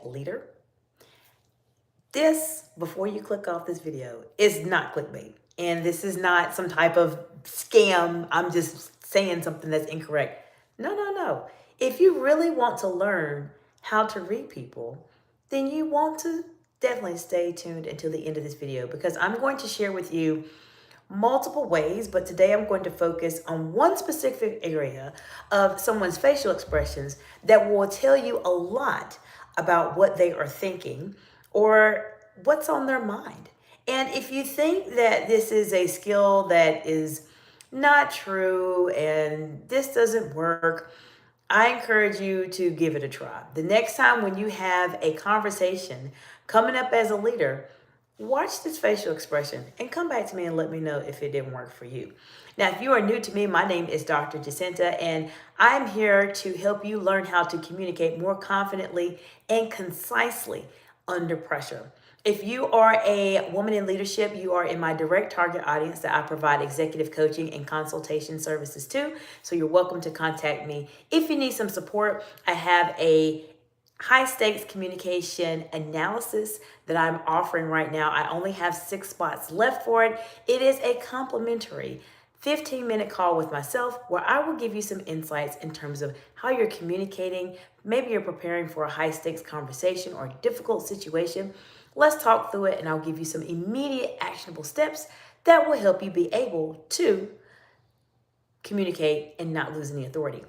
a leader. This, before you click off this video, is not clickbait. And this is not some type of scam. I'm just saying something that's incorrect. No, no, no. If you really want to learn how to read people, then you want to definitely stay tuned until the end of this video, because I'm going to share with you multiple ways, but today I'm going to focus on one specific area of someone's facial expressions that will tell you a lot about what they are thinking or what's on their mind. And if you think that this is a skill that is not true and this doesn't work, I encourage you to give it a try. The next time when you have a conversation coming up as a leader, watch this facial expression and come back to me and let me know if it didn't work for you. Now, if you are new to me, my name is Dr. Jacinta, and I'm here to help you learn how to communicate more confidently and concisely under pressure. If you are a woman in leadership, you are in my direct target audience that I provide executive coaching and consultation services to. So you're welcome to contact me. If you need some support, I have a high stakes communication analysis that I'm offering right now. I only have 6 spots left for it. It is a complimentary 15-minute call with myself where I will give you some insights in terms of how you're communicating. Maybe you're preparing for a high stakes conversation or a difficult situation. Let's talk through it and I'll give you some immediate actionable steps that will help you be able to communicate and not lose any authority.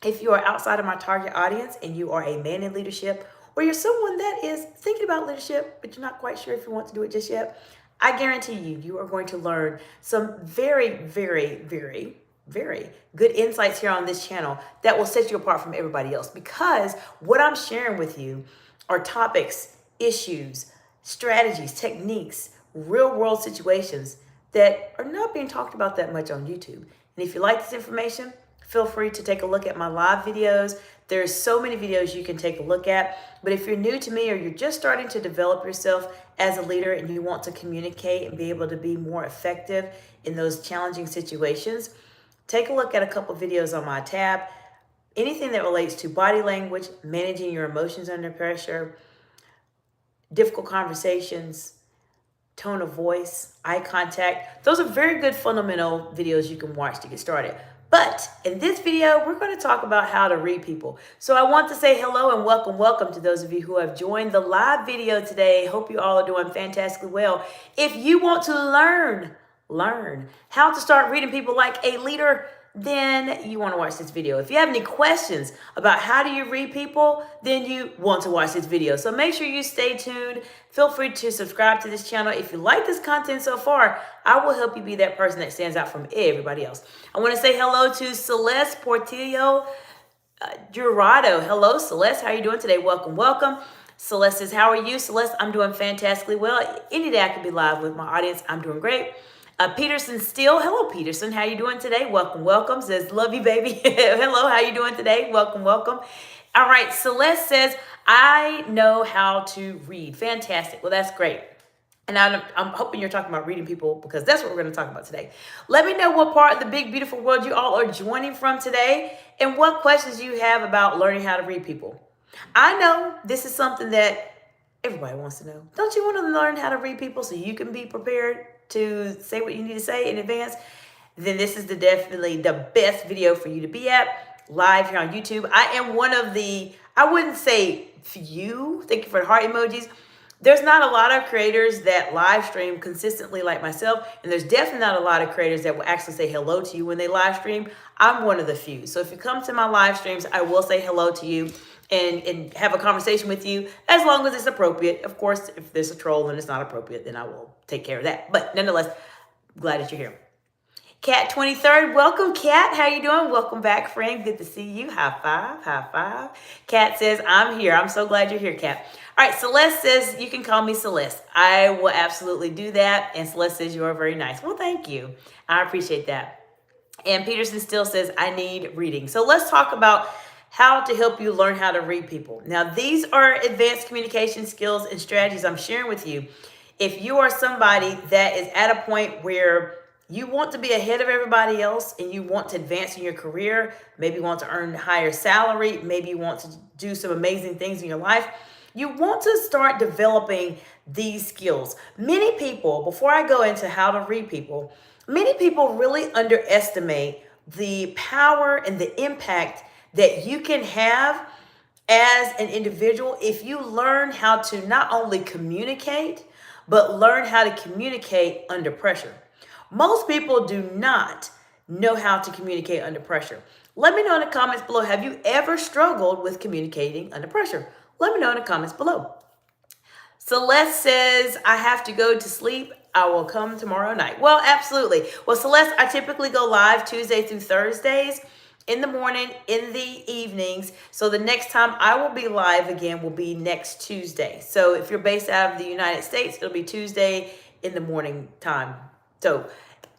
If you are outside of my target audience and you are a man in leadership, or you're someone that is thinking about leadership, but you're not quite sure if you want to do it just yet, I guarantee you are going to learn some very, very, very, very good insights here on this channel that will set you apart from everybody else, because what I'm sharing with you are topics, issues, strategies, techniques, real world situations that are not being talked about that much on YouTube. And if you like this information, feel free to take a look at my live videos. There's so many videos you can take a look at. But if you're new to me or you're just starting to develop yourself as a leader and you want to communicate and be able to be more effective in those challenging situations, take a look at a couple videos on my tab. Anything that relates to body language, managing your emotions under pressure, difficult conversations, tone of voice, eye contact. Those are very good fundamental videos you can watch to get started. But in this video, we're going to talk about how to read people. So I want to say hello and welcome to those of you who have joined the live video today. Hope you all are doing fantastically well. If you want to learn how to start reading people like a leader, then you want to watch this video. If you have any questions about how do you read people, then you want to watch this video. So make sure you stay tuned. Feel free to subscribe to this channel. If you like this content so far, I will help you be that person that stands out from everybody else. I want to say hello to Celeste Portillo Jurado. Hello, Celeste. How are you doing today? Welcome. Celeste says, how are you? Celeste, I'm doing fantastically well. Any day I could be live with my audience. I'm doing great. Peterson Steele. Hello, Peterson. How you doing today? Welcome. Says, love you, baby. Hello. How you doing today? Welcome. All right. Celeste says, I know how to read. Fantastic. Well, that's great. And I'm hoping you're talking about reading people, because that's what we're going to talk about today. Let me know what part of the big, beautiful world you all are joining from today and what questions you have about learning how to read people. I know this is something that everybody wants to know. Don't you want to learn how to read people so you can be prepared to say what you need to say in advance? Then this is definitely the best video for you to be at, live here on YouTube. I am one of the, I wouldn't say few, thank you for the heart emojis. There's not a lot of creators that live stream consistently like myself, and there's definitely not a lot of creators that will actually say hello to you when they live stream. I'm one of the few. So if you come to my live streams, I will say hello to you and have a conversation with you as long as it's appropriate. Of course, if there's a troll and it's not appropriate, then I will take care of that. But nonetheless, glad that you're here. Cat 23rd, welcome, Cat. How you doing? Welcome back, friend. Good to see you. High five. Cat says, I'm here. I'm so glad you're here, Cat. All right, Celeste says, you can call me Celeste. I will absolutely do that. And Celeste says, you are very nice. Well, thank you. I appreciate that. And Peterson still says, I need reading. So let's talk about how to help you learn how to read people. Now, these are advanced communication skills and strategies I'm sharing with you. If you are somebody that is at a point where you want to be ahead of everybody else and you want to advance in your career, maybe you want to earn a higher salary, maybe you want to do some amazing things in your life, You want to start developing these skills. Many people, before I go into how to read people, many people really underestimate the power and the impact that you can have as an individual if you learn how to not only communicate, but learn how to communicate under pressure. Most people do not know how to communicate under pressure. Let me know in the comments below, have you ever struggled with communicating under pressure? Let me know in the comments below. Celeste says, I have to go to sleep. I will come tomorrow night. Well, absolutely. Well, Celeste, I typically go live Tuesday through Thursdays in the morning, in the evenings. So the next time I will be live again will be next Tuesday. So if you're based out of the United States, it'll be Tuesday in the morning time. So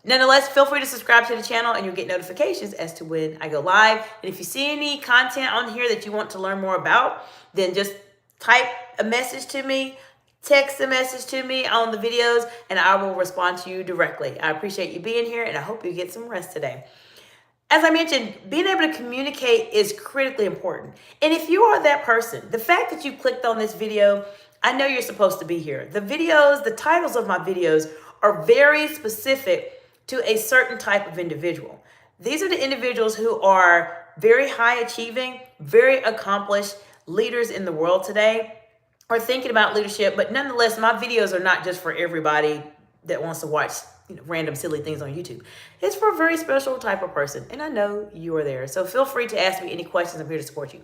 nonetheless, feel free to subscribe to the channel and you'll get notifications as to when I go live. And if you see any content on here that you want to learn more about, then just type a message to me, text a message to me on the videos, and I will respond to you directly. I appreciate you being here and I hope you get some rest today. As I mentioned, being able to communicate is critically important. And if you are that person, the fact that you clicked on this video, I know you're supposed to be here. The videos, the titles of my videos are very specific to a certain type of individual. These are the individuals who are very high achieving, very accomplished leaders in the world today, are thinking about leadership, but nonetheless, my videos are not just for everybody that wants to watch random silly things on YouTube. It's for a very special type of person, and I know you are there. So feel free to ask me any questions. I'm here to support you.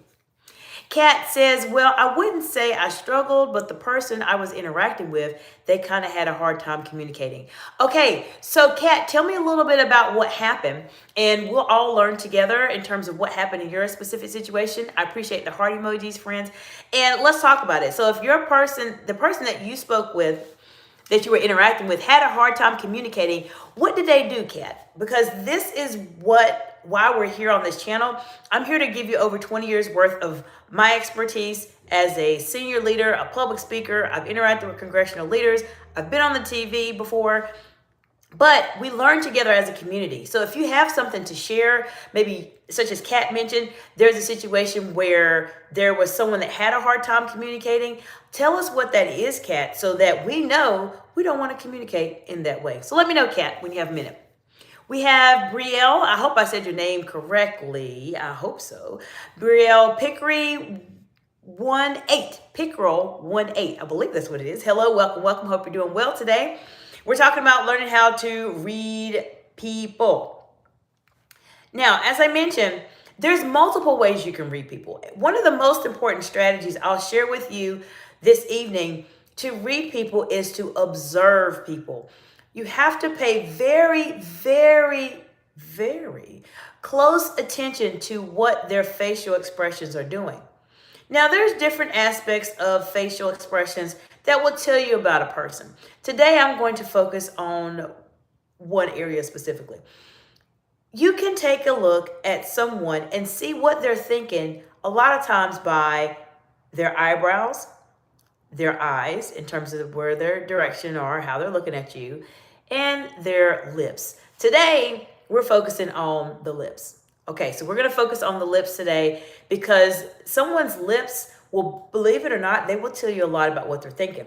Kat says, well, I wouldn't say I struggled, but the person I was interacting with, they kind of had a hard time communicating. Okay, so Kat, tell me a little bit about what happened, and we'll all learn together in terms of what happened in your specific situation. I appreciate the heart emojis, friends, and let's talk about it. So if your person, the person that you spoke with, that you were interacting with, had a hard time communicating, what did they do, Kat? Because this is why we're here on this channel. I'm here to give you over 20 years worth of my expertise as a senior leader, a public speaker. I've interacted with congressional leaders. I've been on the TV before, but we learn together as a community. So if you have something to share, maybe such as Kat mentioned, there's a situation where there was someone that had a hard time communicating. Tell us what that is, Kat, so that we know we don't want to communicate in that way. So let me know, Kat, when you have a minute. We have Brielle. I hope I said your name correctly. I hope so. Brielle Pickery 18. Pickerel 18. I believe that's what it is. Hello, welcome, welcome. Hope you're doing well today. We're talking about learning how to read people. Now, as I mentioned, there's multiple ways you can read people. One of the most important strategies I'll share with you this evening to read people is to observe people. You have to pay very, very, very close attention to what their facial expressions are doing. Now, there's different aspects of facial expressions that will tell you about a person. Today, I'm going to focus on one area specifically. You can take a look at someone and see what they're thinking a lot of times by their eyebrows, their eyes, in terms of where their direction are, how they're looking at you, and their lips. Today, we're focusing on the lips. Okay, so we're going to focus on the lips today because someone's lips will, believe it or not, they will tell you a lot about what they're thinking.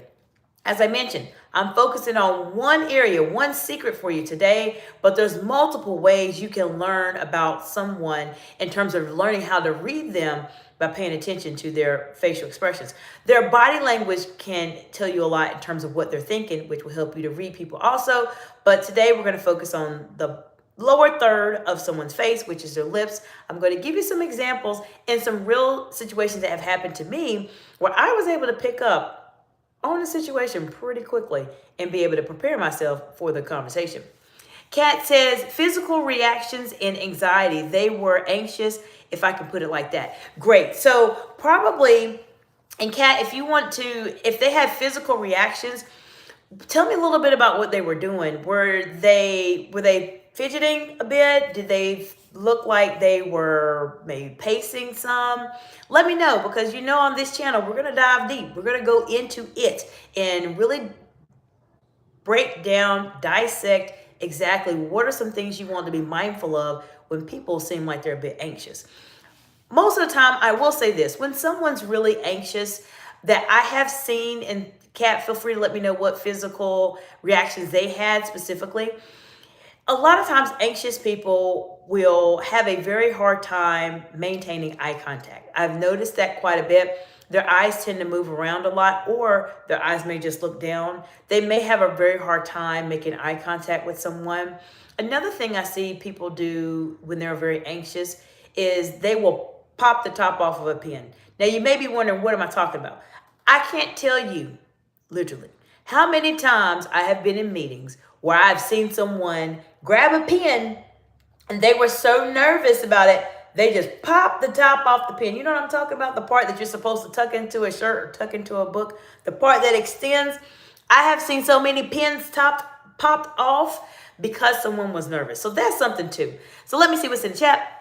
As I mentioned, I'm focusing on one area, one secret for you today, but there's multiple ways you can learn about someone in terms of learning how to read them by paying attention to their facial expressions. Their body language can tell you a lot in terms of what they're thinking, which will help you to read people also. But today we're going to focus on the lower third of someone's face, which is their lips. I'm going to give you some examples and some real situations that have happened to me where I was able to pick up on a situation pretty quickly and be able to prepare myself for the conversation. Kat says, physical reactions and anxiety. They were anxious, if I can put it like that. Great. So probably, and Kat, if you want to, if they had physical reactions, tell me a little bit about what they were doing. Were they fidgeting a bit? Did they look like they were maybe pacing some? Let me know, because you know on this channel, we're going to dive deep. We're going to go into it and really break down, dissect exactly what are some things you want to be mindful of when people seem like they're a bit anxious. Most of the time, I will say this, when someone's really anxious, that I have seen, and Kat, feel free to let me know what physical reactions they had specifically. A lot of times, anxious people will have a very hard time maintaining eye contact. I've noticed that quite a bit. Their eyes tend to move around a lot, or their eyes may just look down. They may have a very hard time making eye contact with someone. Another thing I see people do when they're very anxious is they will pop the top off of a pen. Now, you may be wondering, what am I talking about? I can't tell you, literally, how many times I have been in meetings where I've seen someone grab a pen and they were so nervous about it, they just popped the top off the pen. You know what I'm talking about? The part that you're supposed to tuck into a shirt or tuck into a book, the part that extends. I have seen so many pens popped off because someone was nervous. So that's something too. So let me see what's in the chat.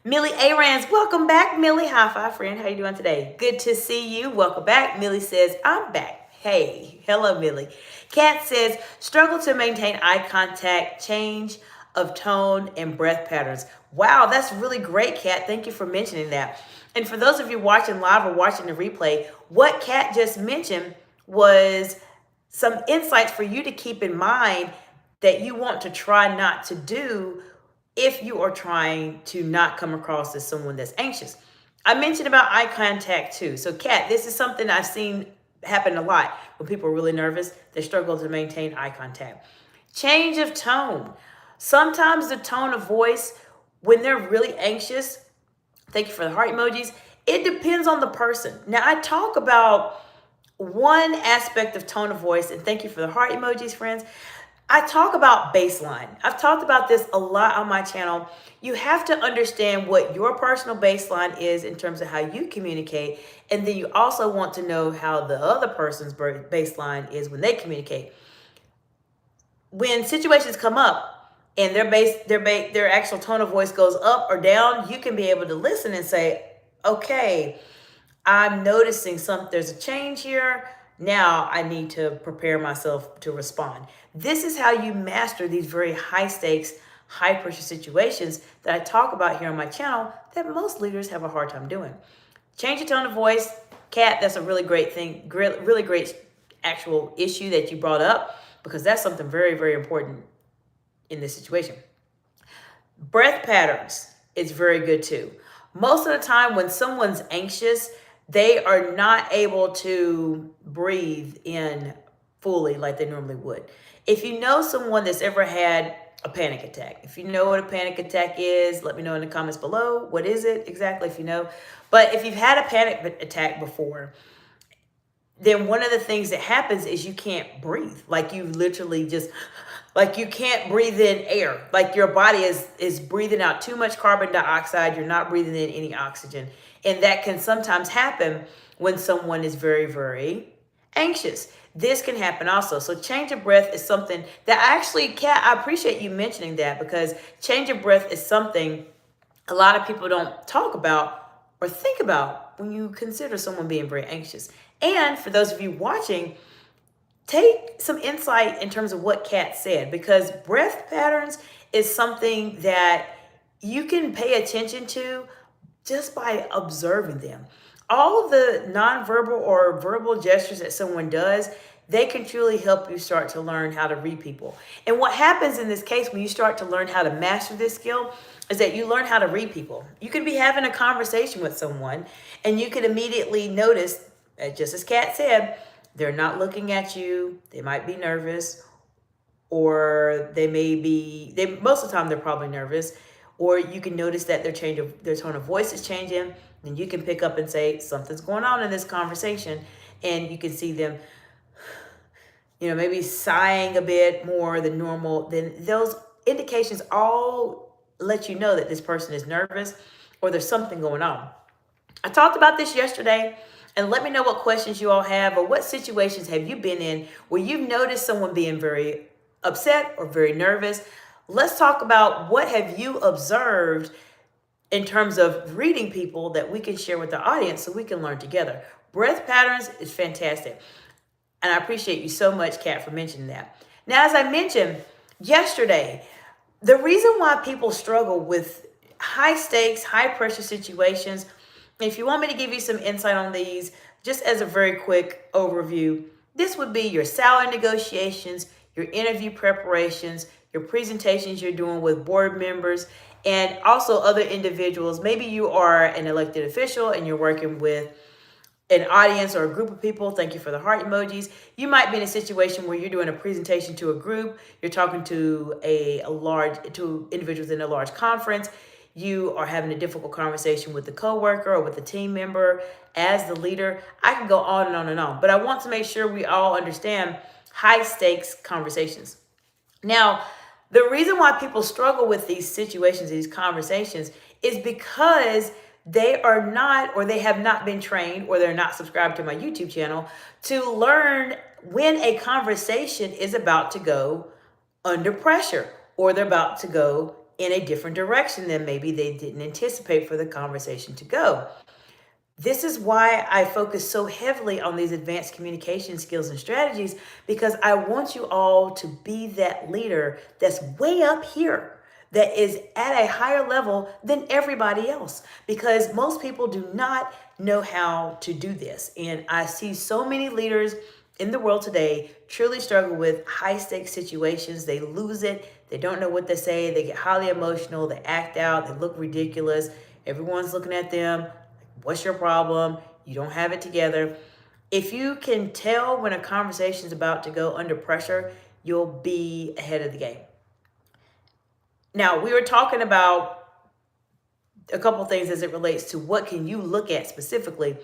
Millie Arans, welcome back. Millie, high five, friend. How you doing today? Good to see you. Welcome back. Millie says, I'm back. Hey, hello, Millie. Kat says, struggle to maintain eye contact, change of tone, and breath patterns. Wow, that's really great, Kat. Thank you for mentioning that. And for those of you watching live or watching the replay, what Kat just mentioned was some insights for you to keep in mind that you want to try not to do if you are trying to not come across as someone that's anxious. I mentioned about eye contact too. So Kat, this is something I've seen happen a lot when people are really nervous. They struggle to maintain eye contact. Change of tone. Sometimes the tone of voice when they're really anxious, thank you for the heart emojis, it depends on the person. Now I talk about one aspect of tone of voice, and thank you for the heart emojis, friends. I talk about baseline. I've talked about this a lot on my channel. You have to understand what your personal baseline is in terms of how you communicate. And then you also want to know how the other person's baseline is when they communicate. When situations come up and their actual tone of voice goes up or down, you can be able to listen and say, okay, I'm noticing there's a change here. Now I need to prepare myself to respond. This is how you master these very high stakes, high pressure situations that I talk about here on my channel that most leaders have a hard time doing. Change your tone of voice. Kat, that's a really great thing, really great actual issue that you brought up, because that's something very, very important in this situation. Breath patterns is very good too. Most of the time when someone's anxious, they are not able to breathe in fully like they normally would. If you know someone that's ever had a panic attack, if you know what a panic attack is, let me know in the comments below. What is it exactly, if you know? But if you've had a panic attack before, then one of the things that happens is you can't breathe. Like you literally just, like you can't breathe in air. Like your body is breathing out too much carbon dioxide. You're not breathing in any oxygen. And that can sometimes happen when someone is very, very anxious. This can happen also. So change of breath is something that actually, Kat, I appreciate you mentioning that, because change of breath is something a lot of people don't talk about or think about when you consider someone being very anxious. And for those of you watching, take some insight in terms of what Kat said, because breath patterns is something that you can pay attention to just by observing them. All of the nonverbal or verbal gestures that someone does, they can truly help you start to learn how to read people. And what happens in this case when you start to learn how to master this skill is that you learn how to read people. You can be having a conversation with someone and you can immediately notice, just as Kat said, they're not looking at you. They might be nervous, or most of the time they're probably nervous. Or you can notice that their tone of voice is changing, and you can pick up and say, something's going on in this conversation. And you can see them, maybe sighing a bit more than normal. Then those indications all let you know that this person is nervous or there's something going on. I talked about this yesterday, and let me know what questions you all have, or what situations have you been in where you've noticed someone being very upset or very nervous. Let's talk about what have you observed in terms of reading people that we can share with the audience so we can learn together. Breath patterns is fantastic. And I appreciate you so much, Kat, for mentioning that. Now, as I mentioned yesterday, the reason why people struggle with high stakes, high pressure situations, if you want me to give you some insight on these, just as a very quick overview, this would be your salary negotiations, your interview preparations, your presentations you're doing with board members, and also other individuals. Maybe you are an elected official and you're working with an audience or a group of people. Thank you for the heart emojis. You might be in a situation where you're doing a presentation to a group, you're talking to to individuals in a large conference, you are having a difficult conversation with the coworker or with the team member. As the leader, I can go on and on and on, but I want to make sure we all understand high stakes conversations. Now, the reason why people struggle with these situations, these conversations, is because they are not, or they have not been trained, or they're not subscribed to my YouTube channel to learn when a conversation is about to go under pressure, or they're about to go in a different direction than maybe they didn't anticipate for the conversation to go. This is why I focus so heavily on these advanced communication skills and strategies, because I want you all to be that leader that's way up here, that is at a higher level than everybody else, because most people do not know how to do this. And I see so many leaders in the world today truly struggle with high stakes situations. They lose it. They don't know what to say. They get highly emotional. They act out. They look ridiculous. Everyone's looking at them. What's your problem? You don't have it together. If you can tell when a conversation is about to go under pressure, you'll be ahead of the game. Now, we were talking about a couple things as it relates to what can you look at specifically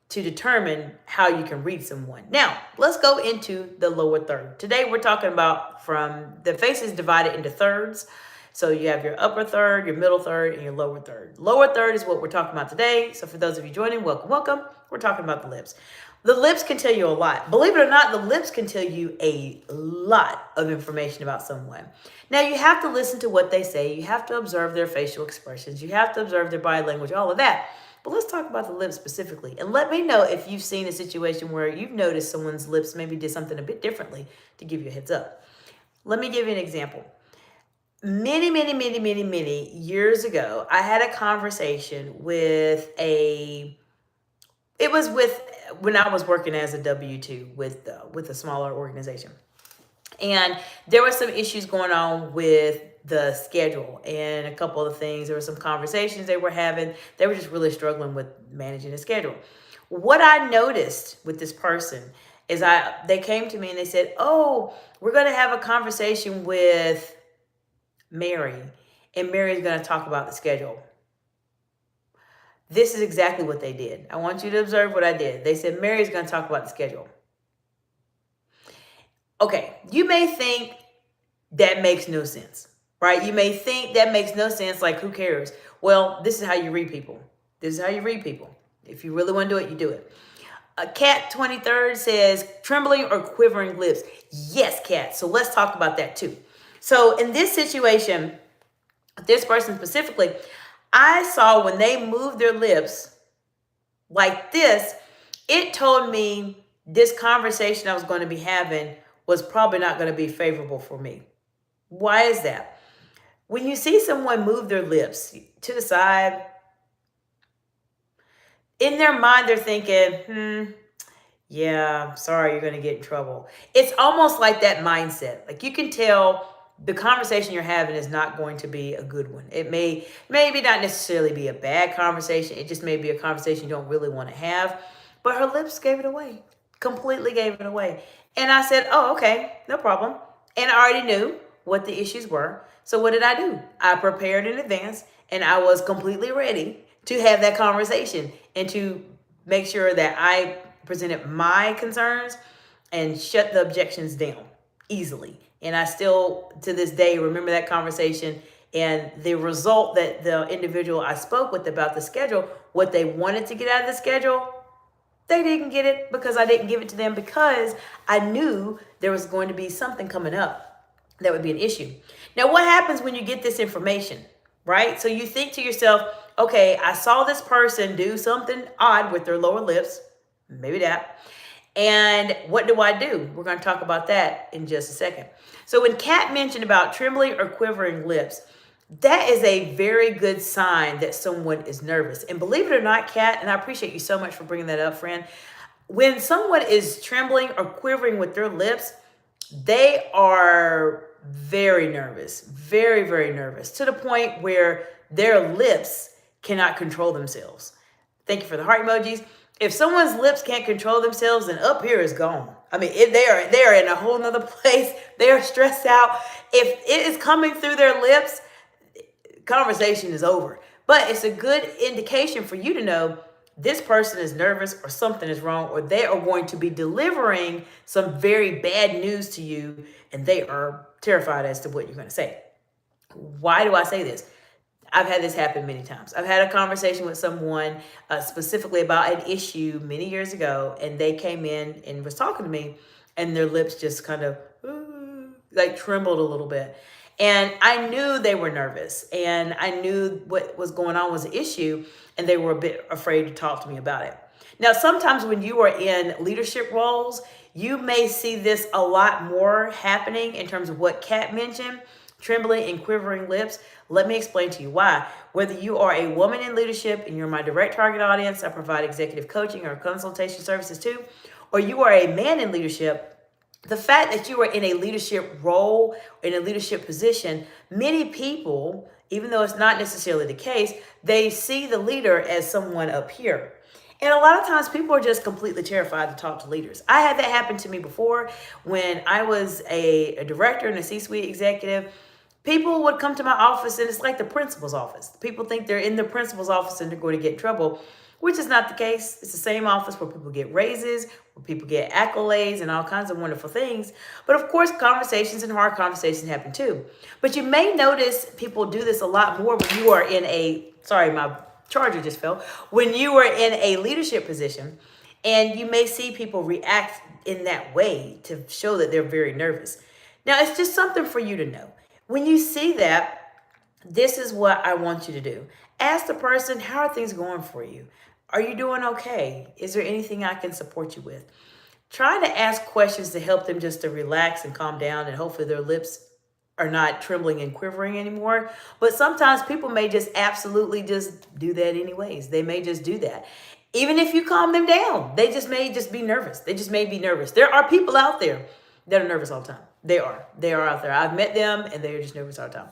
to determine how you can read someone. Now, let's go into the lower third. Today, we're talking about from the face is divided into thirds. So you have your upper third, your middle third, and your lower third. Lower third is what we're talking about today. So for those of you joining, welcome, welcome. We're talking about the lips. The lips can tell you a lot. Believe it or not, the lips can tell you a lot of information about someone. Now, you have to listen to what they say. You have to observe their facial expressions. You have to observe their body language, all of that. But let's talk about the lips specifically. And let me know if you've seen a situation where you've noticed someone's lips maybe did something a bit differently, to give you a heads up. Let me give you an example. Many years ago, I had a conversation with when I was working as a W-2 with a smaller organization. And there were some issues going on with the schedule and a couple of things. There were some conversations they were having. They were just really struggling with managing the schedule. What I noticed with this person is they came to me and they said, "Oh, we're going to have a conversation with Mary, and Mary's going to talk about the schedule." This is exactly what they did. I want you to observe what I did. They said, "Mary's going to talk about the schedule." Okay, you may think that makes no sense, right? You may think that makes no sense, like who cares? Well, this is how you read people. This is how you read people. If you really want to do it, you do it. Cat 23rd says, "Trembling or quivering lips." Yes, Cat. So let's talk about that too. So in this situation, this person specifically, I saw when they moved their lips like this, it told me this conversation I was going to be having was probably not going to be favorable for me. Why is that? When you see someone move their lips to the side, in their mind, they're thinking, yeah, sorry, you're going to get in trouble. It's almost like that mindset. Like you can tell the conversation you're having is not going to be a good one. It may maybe not necessarily be a bad conversation. It just may be a conversation you don't really want to have. But her lips gave it away, completely gave it away. And I said, "Oh, okay, no problem." And I already knew what the issues were. So what did I do? I prepared in advance and I was completely ready to have that conversation and to make sure that I presented my concerns and shut the objections down easily. And I still, to this day, remember that conversation and the result that the individual I spoke with about the schedule, what they wanted to get out of the schedule, they didn't get it because I didn't give it to them, because I knew there was going to be something coming up that would be an issue. Now, what happens when you get this information, right? So you think to yourself, okay, I saw this person do something odd with their lower lips, maybe that. And what do I do? We're going to talk about that in just a second. So when Kat mentioned about trembling or quivering lips, that is a very good sign that someone is nervous. And believe it or not, Kat, and I appreciate you so much for bringing that up, friend. when someone is trembling or quivering with their lips, they are very nervous, very, very nervous, to the point where their lips cannot control themselves. Thank you for the heart emojis. If someone's lips can't control themselves, then up here is gone. I mean, they are in a whole nother place. They are stressed out. If it is coming through their lips, conversation is over. But it's a good indication for you to know this person is nervous or something is wrong, or they are going to be delivering some very bad news to you and they are terrified as to what you're going to say. Why do I say this? I've had this happen many times. I've had a conversation with someone specifically about an issue many years ago, and they came in and was talking to me, and their lips just kind of like trembled a little bit. And I knew they were nervous, and I knew what was going on was an issue, and they were a bit afraid to talk to me about it. Now, sometimes when you are in leadership roles, you may see this a lot more happening in terms of what Kat mentioned, trembling and quivering lips. Let me explain to you why. Whether you are a woman in leadership and you're my direct target audience, I provide executive coaching or consultation services too, or you are a man in leadership, the fact that you are in a leadership role, in a leadership position, many people, even though it's not necessarily the case, they see the leader as someone up here. And a lot of times people are just completely terrified to talk to leaders. I had that happen to me before when I was a director and a C-suite executive. People would come to my office and it's like the principal's office. People think they're in the principal's office and they're going to get in trouble, which is not the case. It's the same office where people get raises, where people get accolades and all kinds of wonderful things. But of course, conversations and hard conversations happen too. But you may notice people do this a lot more when you are in a, sorry, my charger just fell, when you are in a leadership position, and you may see people react in that way to show that they're very nervous. Now, it's just something for you to know. When you see that, this is what I want you to do. Ask the person, how are things going for you? Are you doing okay? Is there anything I can support you with? Try to ask questions to help them just to relax and calm down, and hopefully their lips are not trembling and quivering anymore. But sometimes people may just absolutely just do that anyways. They may just do that. Even if you calm them down, they just may just be nervous. They just may be nervous. There are people out there that are nervous all the time. They are out there. I've met them and they're just nervous all the time.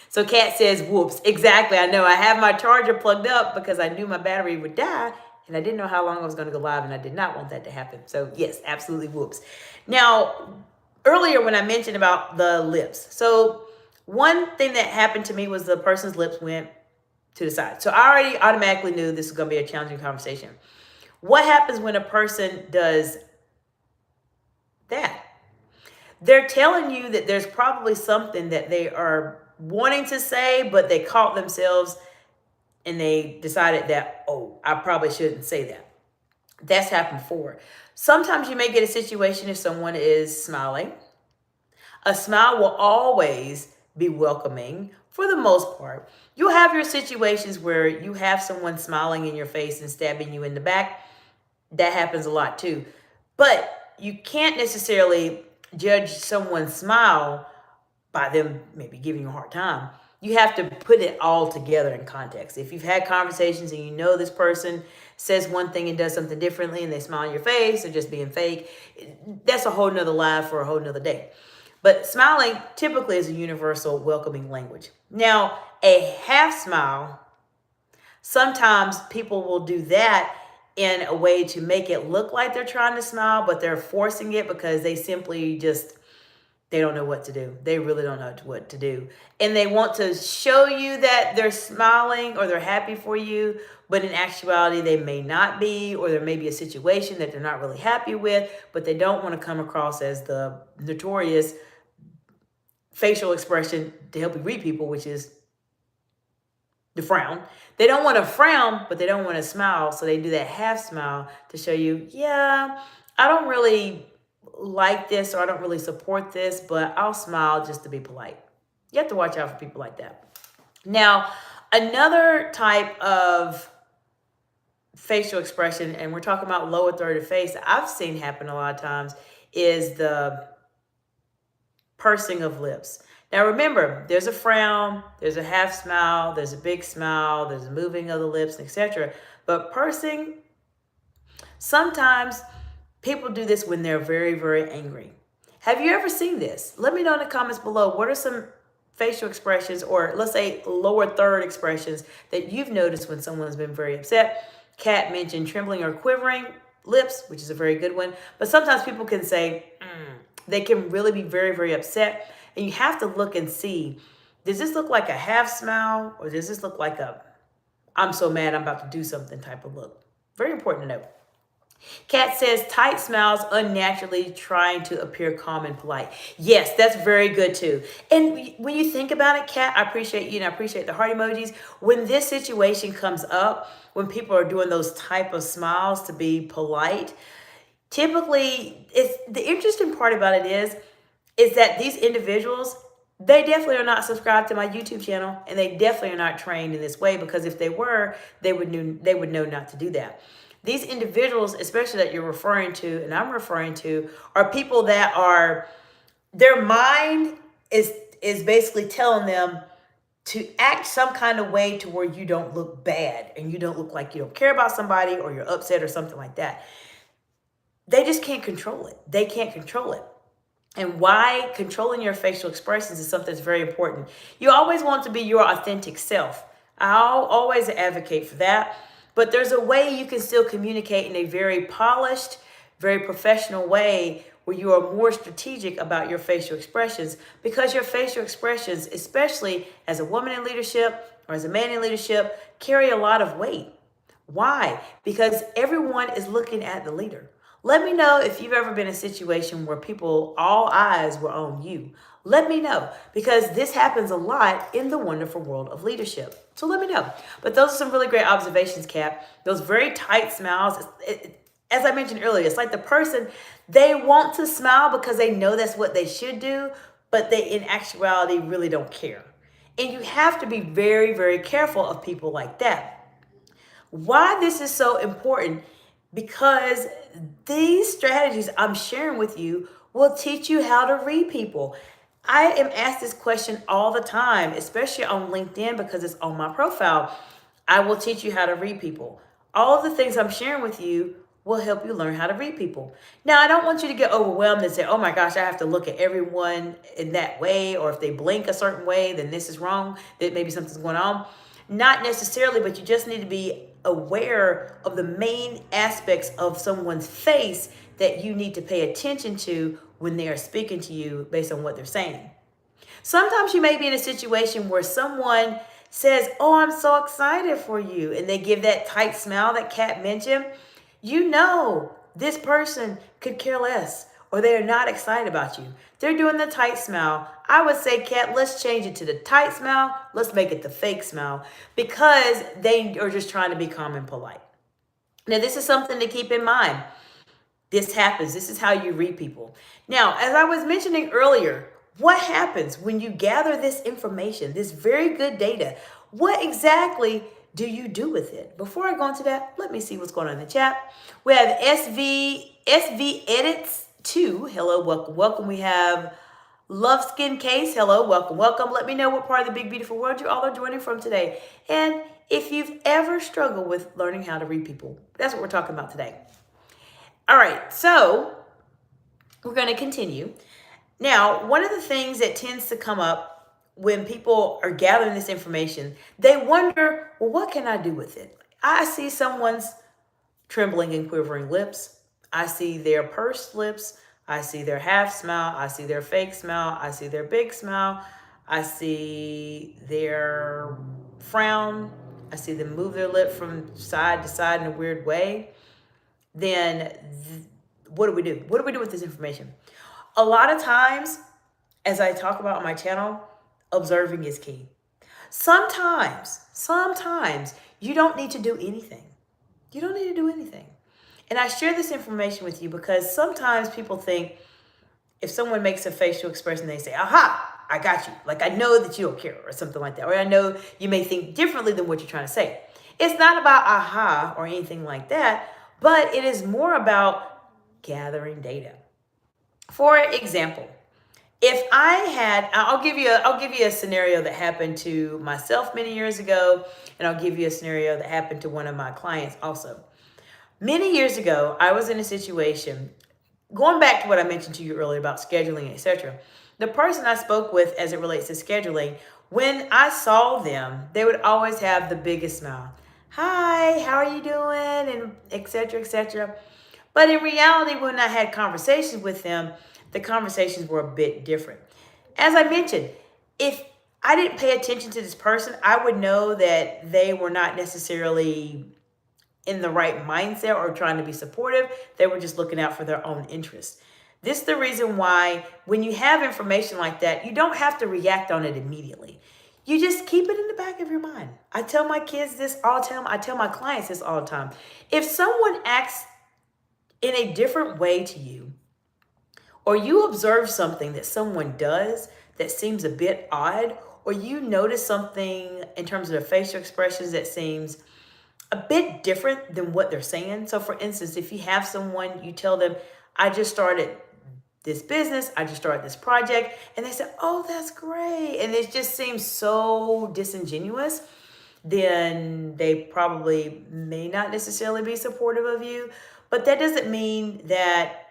So Kat says, whoops. Exactly. I know. I have my charger plugged up because I knew my battery would die and I didn't know how long I was going to go live, and I did not want that to happen. So yes, absolutely whoops. Now, earlier when I mentioned about the lips. So one thing that happened to me was the person's lips went to the side. So I already automatically knew this was going to be a challenging conversation. What happens when a person does that? They're telling you that there's probably something that they are wanting to say, but they caught themselves and they decided that, oh, I probably shouldn't say that. That's happened before. Sometimes you may get a situation if someone is smiling. A smile will always be welcoming for the most part. You'll have your situations where you have someone smiling in your face and stabbing you in the back. That happens a lot too. But you can't necessarily judge someone's smile by them maybe giving you a hard time. You have to put it all together in context. If you've had conversations and you know this person says one thing and does something differently and they smile in your face or just being fake, that's a whole nother life for a whole nother day. But smiling typically is a universal welcoming language. Now, a half smile, sometimes people will do that in a way to make it look like they're trying to smile, but they're forcing it because they simply just, they don't know what to do. They really don't know what to do. And they want to show you that they're smiling or they're happy for you, but in actuality, they may not be, or there may be a situation that they're not really happy with, but they don't want to come across as the notorious facial expression to help you read people, which is the frown. They don't want to frown, but they don't want to smile. So they do that half smile to show you, yeah, I don't really like this, or I don't really support this, but I'll smile just to be polite. You have to watch out for people like that. Now, another type of facial expression, and we're talking about lower third of face, I've seen happen a lot of times, is the pursing of lips. Now remember, there's a frown, there's a half smile, there's a big smile, there's a moving of the lips, etc. But pursing, Sometimes people do this when they're very, very angry. Have you ever seen this? Let me know in the comments below. What are some facial expressions, or let's say lower third expressions, that you've noticed when someone's been very upset? Kat mentioned trembling or quivering lips, which is a very good one. But sometimes people can say, they can really be very, very upset. And you have to look and see, does this look like a half smile, or does this look like a I'm so mad I'm about to do something type of look? Very important to know. Kat says tight smiles unnaturally trying to appear calm and polite. Yes, that's very good too. And when you think about it, Kat, I appreciate you and I appreciate the heart emojis. When this situation comes up, when people are doing those type of smiles to be polite, typically it's the interesting part about it is that these individuals, they definitely are not subscribed to my YouTube channel, and they definitely are not trained in this way, because if they were, they would know not to do that. These individuals, especially that you're referring to and I'm referring to, are people that are, their mind is basically telling them to act some kind of way to where you don't look bad and you don't look like you don't care about somebody or you're upset or something like that. They just can't control it. They can't control it. And why controlling your facial expressions is something that's very important. You always want to be your authentic self. I'll always advocate for that. But there's a way you can still communicate in a very polished, very professional way where you are more strategic about your facial expressions, because your facial expressions, especially as a woman in leadership or as a man in leadership, carry a lot of weight. Why? Because everyone is looking at the leader. Let me know if you've ever been in a situation where all eyes were on you. Let me know, because this happens a lot in the wonderful world of leadership. So let me know. But those are some really great observations, Kat. Those very tight smiles. As I mentioned earlier, it's like the person, they want to smile because they know that's what they should do, but they in actuality really don't care. And you have to be very, very careful of people like that. Why this is so important? Because these strategies I'm sharing with you will teach you how to read people. I am asked this question all the time, especially on LinkedIn, because it's on my profile. I will teach you how to read people. All of the things I'm sharing with you will help you learn how to read people. Now, I don't want you to get overwhelmed and say, oh my gosh, I have to look at everyone in that way, or if they blink a certain way, then this is wrong, that maybe something's going on. Not necessarily, but you just need to be aware of the main aspects of someone's face that you need to pay attention to when they are speaking to you based on what they're saying. Sometimes you may be in a situation where someone says, oh, I'm so excited for you, and they give that tight smile that Kat mentioned. You know this person could care less, or they are not excited about you. They're doing the tight smile. I would say, Kat, let's change it to the tight smile. Let's make it the fake smile, because they are just trying to be calm and polite. Now, this is something to keep in mind. This happens. This is how you read people. Now, as I was mentioning earlier, what happens when you gather this information, this very good data? What exactly do you do with it? Before I go into that, let me see what's going on in the chat. We have SV Edits 2. Hello, welcome, welcome. We have Love Skin Case. Hello, welcome, welcome. Let me know what part of the big, beautiful world you all are joining from today. And if you've ever struggled with learning how to read people, that's what we're talking about today. All right, so we're going to continue. Now, one of the things that tends to come up when people are gathering this information, they wonder, well, what can I do with it? I see someone's trembling and quivering lips. I see their pursed lips. I see their half smile. I see their fake smile. I see their big smile. I see their frown. I see them move their lip from side to side in a weird way. Then what do we do? What do we do with this information? A lot of times, as I talk about on my channel, observing is key. Sometimes you don't need to do anything. You don't need to do anything. And I share this information with you because sometimes people think if someone makes a facial expression, they say, aha, I got you. Like, I know that you don't care, or something like that. Or I know you may think differently than what you're trying to say. It's not about aha or anything like that, but it is more about gathering data. For example, if I'll give you a scenario that happened to myself many years ago, and I'll give you a scenario that happened to one of my clients also. Many years ago, I was in a situation, going back to what I mentioned to you earlier about scheduling, etc. The person I spoke with as it relates to scheduling, when I saw them, they would always have the biggest smile. Hi, how are you doing? And etc. etc. But in reality, when I had conversations with them, the conversations were a bit different. As I mentioned, if I didn't pay attention to this person, I would know that they were not necessarily in the right mindset or trying to be supportive. They were just looking out for their own interests. This is the reason why when you have information like that, you don't have to react on it immediately. You just keep it in the back of your mind. I tell my kids this all the time. I tell my clients this all the time. If someone acts in a different way to you, or you observe something that someone does that seems a bit odd, or you notice something in terms of their facial expressions that seems a bit different than what they're saying. So for instance, if you have someone, you tell them, I just started this business, I just started this project, and they say, oh, that's great. And it just seems so disingenuous, then they probably may not necessarily be supportive of you. But that doesn't mean that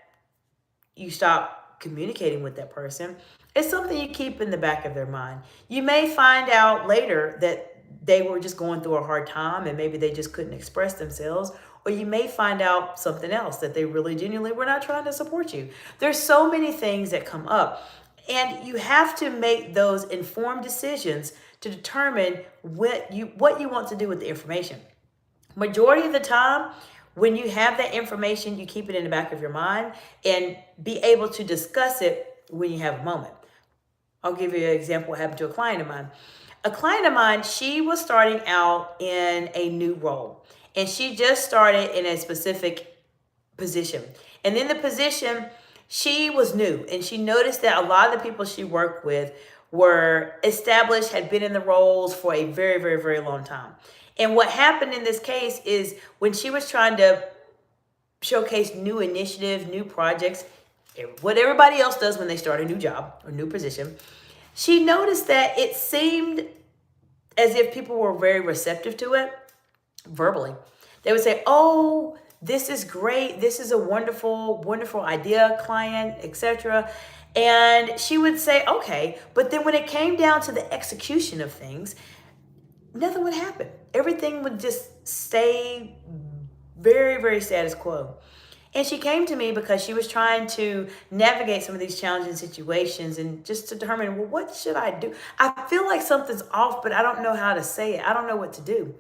you stop communicating with that person. It's something you keep in the back of their mind. You may find out later that they were just going through a hard time and maybe they just couldn't express themselves. Or you may find out something else, that they really genuinely were not trying to support you. There's so many things that come up. And you have to make those informed decisions to determine what you want to do with the information. Majority of the time, when you have that information, you keep it in the back of your mind and be able to discuss it when you have a moment. I'll give you an example what happened to a client of mine. A client of mine, she was starting out in a new role, and she just started in a specific position. And in the position, she was new, and she noticed that a lot of the people she worked with were established, had been in the roles for a very, very, very long time. And what happened in this case is when she was trying to showcase new initiatives, new projects, what everybody else does when they start a new job or new position, she noticed that it seemed as if people were very receptive to it verbally. They would say, oh, this is great. This is a wonderful, wonderful idea, client, etc. And she would say, okay. But then when it came down to the execution of things, nothing would happen. Everything would just stay very, very status quo. And she came to me because she was trying to navigate some of these challenging situations and just to determine, well, what should I do? I feel like something's off, but I don't know how to say it. I don't know what to do.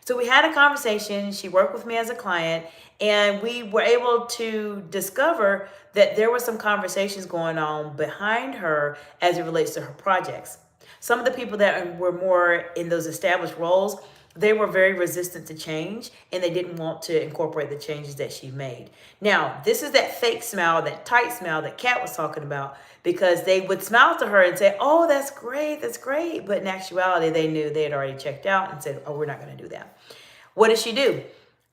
So we had a conversation. She worked with me as a client, and we were able to discover that there were some conversations going on behind her as it relates to her projects. Some of the people that were more in those established roles, they were very resistant to change, and they didn't want to incorporate the changes that she made. Now, this is that fake smile, that tight smile that Kat was talking about, because they would smile to her and say, oh, that's great, that's great. But in actuality, they knew they had already checked out and said, oh, we're not going to do that. What did she do?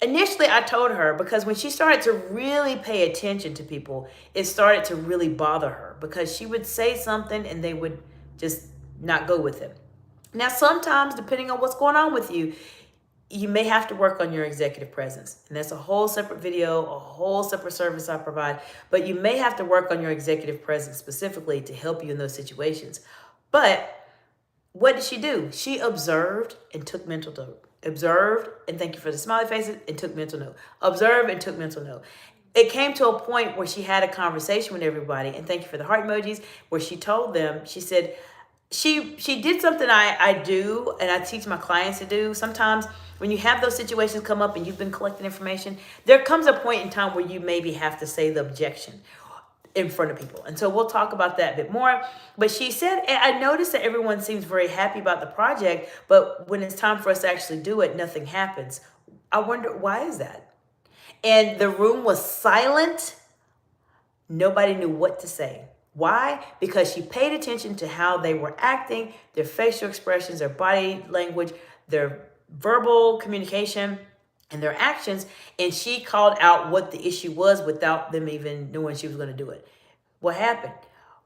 Initially, I told her, because when she started to really pay attention to people, it started to really bother her, because she would say something and they would just not go with it. Now, sometimes, depending on what's going on with you, you may have to work on your executive presence. And that's a whole separate video, a whole separate service I provide. But you may have to work on your executive presence specifically to help you in those situations. But what did she do? She observed and took mental note. Observed, and thank you for the smiley faces, and took mental note. Observed and took mental note. It came to a point where she had a conversation with everybody, and thank you for the heart emojis, where she told them, she said, she did something I do and I teach my clients to do. Sometimes when you have those situations come up and you've been collecting information, there comes a point in time where you maybe have to say the objection in front of people. And so we'll talk about that a bit more. But she said, I noticed that everyone seems very happy about the project, but when it's time for us to actually do it, nothing happens. I wonder, why is that? And the room was silent. Nobody knew what to say. Why? Because she paid attention to how they were acting, their facial expressions, their body language, their verbal communication, and their actions. And she called out what the issue was without them even knowing she was going to do it. What happened?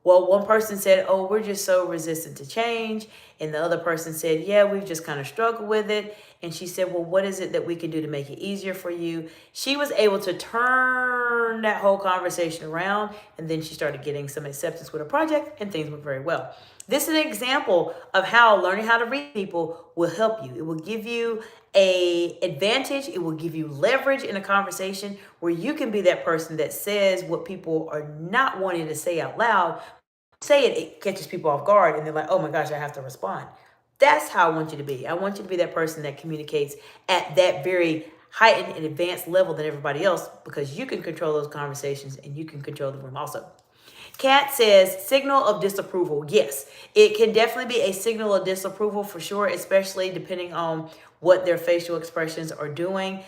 Well, one person said, oh, we're just so resistant to change. And the other person said, yeah, we've just kind of struggled with it. And she said, well, what is it that we can do to make it easier for you? She was able to turn that whole conversation around, and then she started getting some acceptance with her project, and things went very well. This is an example of how learning how to read people will help you. It will give you a advantage. It will give you leverage in a conversation where you can be that person that says what people are not wanting to say out loud. Say it, it catches people off guard, and they're like, oh my gosh, I have to respond. That's how I want you to be. I want you to be that person that communicates at that very heightened and advanced level than everybody else, because you can control those conversations and you can control the room also. Kat says, signal of disapproval. Yes, it can definitely be a signal of disapproval for sure, especially depending on what their facial expressions are doing.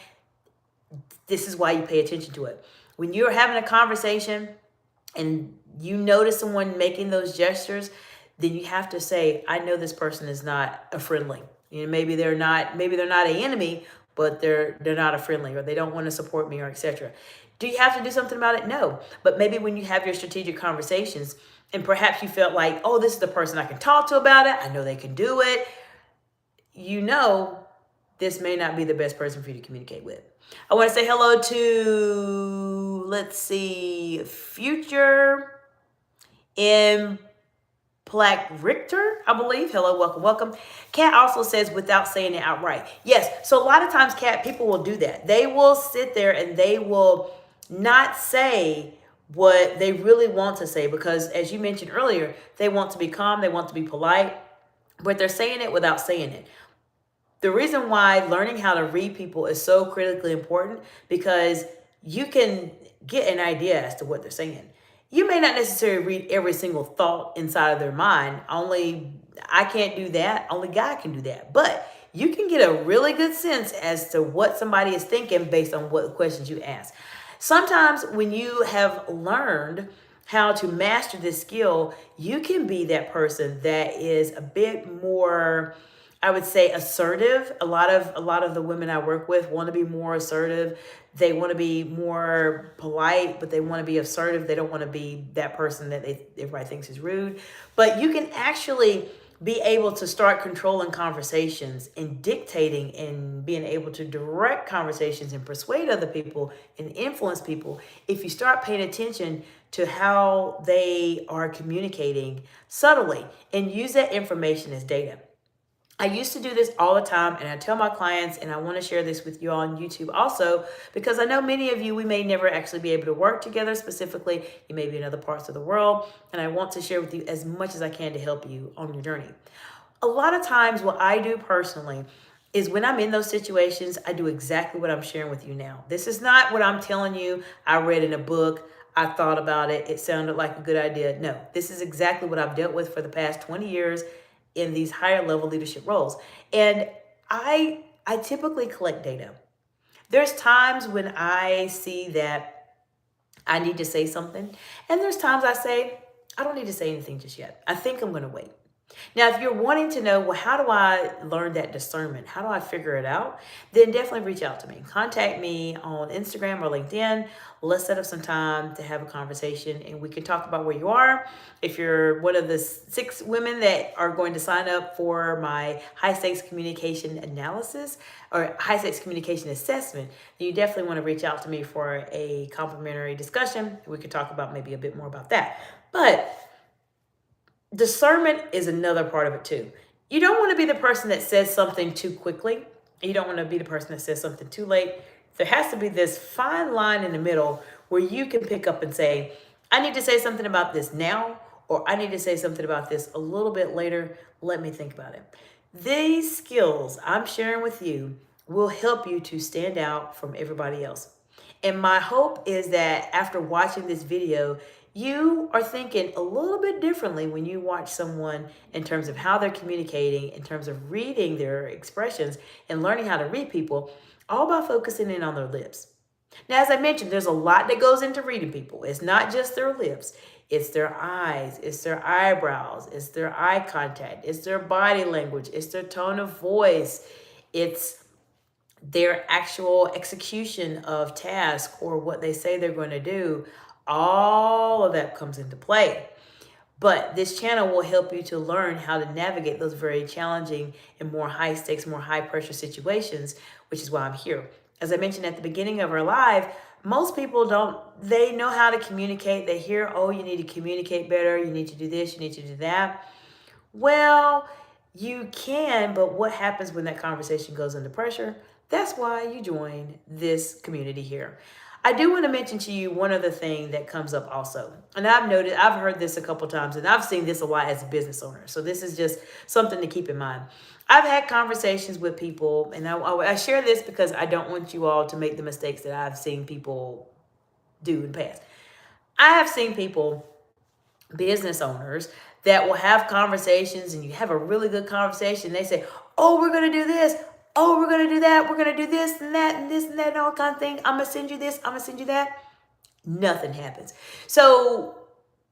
This is why you pay attention to it. When you're having a conversation and you notice someone making those gestures, then you have to say, I know this person is not a friendly. You know, maybe they're not an enemy, but they're not a friendly, or they don't want to support me, or etc. Do you have to do something about it? No. But maybe when you have your strategic conversations and perhaps you felt like, oh, this is the person I can talk to about it, I know they can do it, you know, this may not be the best person for you to communicate with. I want to say hello to, let's see, Future in Plaque Richter, I believe. Hello, welcome, welcome. Kat also says without saying it outright. Yes, so a lot of times, Kat, people will do that. They will sit there and they will not say what they really want to say because, as you mentioned earlier, they want to be calm, they want to be polite, but they're saying it without saying it. The reason why learning how to read people is so critically important, because you can get an idea as to what they're saying. You may not necessarily read every single thought inside of their mind. Only I can't do that. Only God can do that. But you can get a really good sense as to what somebody is thinking based on what questions you ask. Sometimes when you have learned how to master this skill, you can be that person that is a bit more, I would say, assertive. A lot of the women I work with want to be more assertive. They want to be more polite, but they want to be assertive. They don't want to be that person that everybody thinks is rude. But you can actually be able to start controlling conversations and dictating and being able to direct conversations and persuade other people and influence people if you start paying attention to how they are communicating subtly and use that information as data. I used to do this all the time, and I tell my clients, and I want to share this with you on YouTube also, because I know many of you, we may never actually be able to work together specifically. You may be in other parts of the world, and I want to share with you as much as I can to help you on your journey. A lot of times what I do personally is when I'm in those situations, I do exactly what I'm sharing with you now. This is not what I'm telling you I read in a book, I thought about it, it sounded like a good idea. No, this is exactly what I've dealt with for the past 20 years in these higher level leadership roles. And I typically collect data. There's times when I see that I need to say something, and there's times I say, I don't need to say anything just yet. I think I'm going to wait. Now, if you're wanting to know, well, how do I learn that discernment? How do I figure it out? Then definitely reach out to me. Contact me on Instagram or LinkedIn. Let's set up some time to have a conversation and we can talk about where you are. If you're one of the 6 women that are going to sign up for my high stakes communication analysis or high stakes communication assessment, then you definitely want to reach out to me for a complimentary discussion. We could talk about maybe a bit more about that. But discernment is another part of it too. You don't want to be the person that says something too quickly. You don't want to be the person that says something too late. There has to be this fine line in the middle where you can pick up and say, I need to say something about this now, or I need to say something about this a little bit later. Let me think about it. These skills I'm sharing with you will help you to stand out from everybody else. And my hope is that after watching this video, you are thinking a little bit differently when you watch someone in terms of how they're communicating, in terms of reading their expressions and learning how to read people, all by focusing in on their lips. Now, as I mentioned, there's a lot that goes into reading people. It's not just their lips. It's their eyes, it's their eyebrows, it's their eye contact, it's their body language, it's their tone of voice, it's their actual execution of task or what they say they're going to do. All of that comes into play. But this channel will help you to learn how to navigate those very challenging and more high stakes, more high pressure situations, which is why I'm here. As I mentioned at the beginning of our live, most people don't, they know how to communicate. They hear, oh, you need to communicate better. You need to do this. You need to do that. Well, you can, but what happens when that conversation goes under pressure? That's why you join this community here. I do want to mention to you one other thing that comes up also. And I've heard this a couple times, and I've seen this a lot as a business owner. So this is just something to keep in mind. I've had conversations with people, and I share this because I don't want you all to make the mistakes that I've seen people do in the past. I have seen people, business owners, that will have conversations, and you have a really good conversation. They say, oh, we're going to do this. Oh, we're going to do that. We're going to do this and that and this and that and all kind of thing. I'm going to send you this. I'm going to send you that. Nothing happens. So